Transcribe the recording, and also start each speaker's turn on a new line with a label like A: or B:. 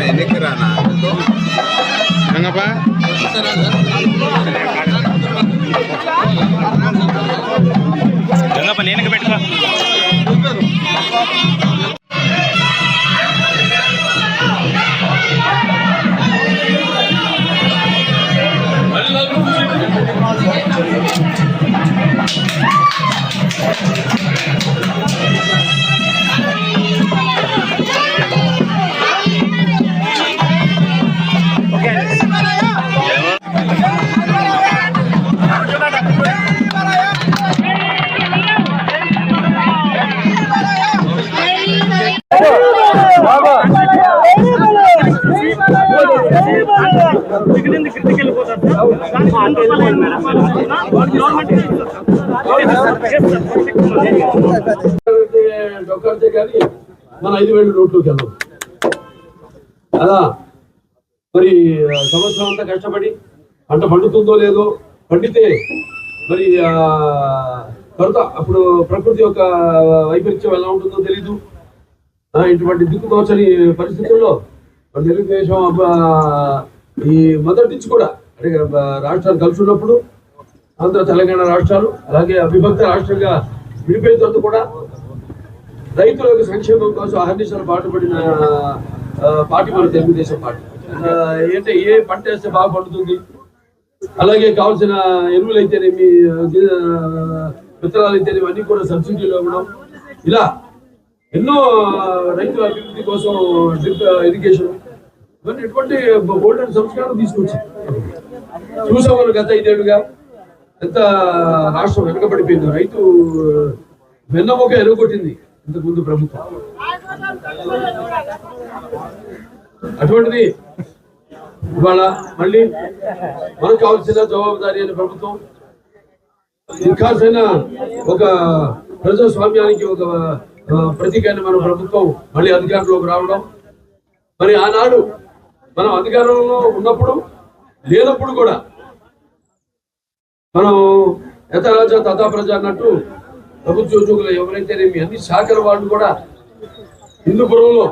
A: ఎన్నికి రానా
B: గంగప్ప నేను పెట్టుకో.
C: డొక్కడితే కానీ మన 5,000 నోట్లోకి వెళ్ళదు అలా. మరి సంవత్సరం అంతా కష్టపడి పంట పండుతుందో లేదో, పండితే మరి కొరత అప్పుడు ప్రకృతి యొక్క వైపరీత్యం ఎలా ఉంటుందో తెలీదు. ఇటువంటి దిక్కుదోచని పరిస్థితుల్లో మన తెలుగుదేశం ఈ మొదటి నుంచి కూడా అంటే రాష్ట్రాలు కలిసి ఉన్నప్పుడు ఆంధ్ర తెలంగాణ రాష్ట్రాలు అలాగే అవిభక్త రాష్ట్రంగా విడిపోయిన తర్వాత కూడా రైతుల యొక్క సంక్షేమం కోసం అహర్నిశలు పాటుపడిన పార్టీ మన తెలుగుదేశం పార్టీ. అంటే ఏ పంట వేస్తే బాగా పండుతుంది, అలాగే కావాల్సిన ఎరువులు అయితేనేమి, విత్తనాలు అయితేనేమి అన్ని కూడా సబ్సిడీలో ఇవ్వడం, ఇలా ఎన్నో రైతుల అభివృద్ధి కోసం డ్రిప్ ఇరిగేషన్ ఇవన్నీ ఎటువంటి గోల్డెన్ సంస్కారం తీసుకొచ్చింది. చూసాం మనం గత 5 ఏళ్ళుగా ఎంత రాష్ట్రం వెనకబడిపోయిందో, రైతు వెన్నముక ఎరుగొట్టింది ఇంతకుముందు ప్రభుత్వం. అటువంటిది ఇవాళ మళ్ళీ మనకు కావాల్సిన జవాబుదారీ అనే ప్రభుత్వం, ఇంకాసైన ఒక ప్రజాస్వామ్యానికి ఒక ప్రతీకైన మన ప్రభుత్వం మళ్ళీ అధికారంలోకి రావడం. మరి ఆనాడు మనం అధికారంలో ఉన్నప్పుడు లేనప్పుడు కూడా మనం యథారాజా తథా ప్రజ అన్నట్టు ప్రభుత్వ ఉద్యోగులు ఎవరైతేనేమి అన్ని శాఖల వాళ్ళు కూడా హిందూపురంలో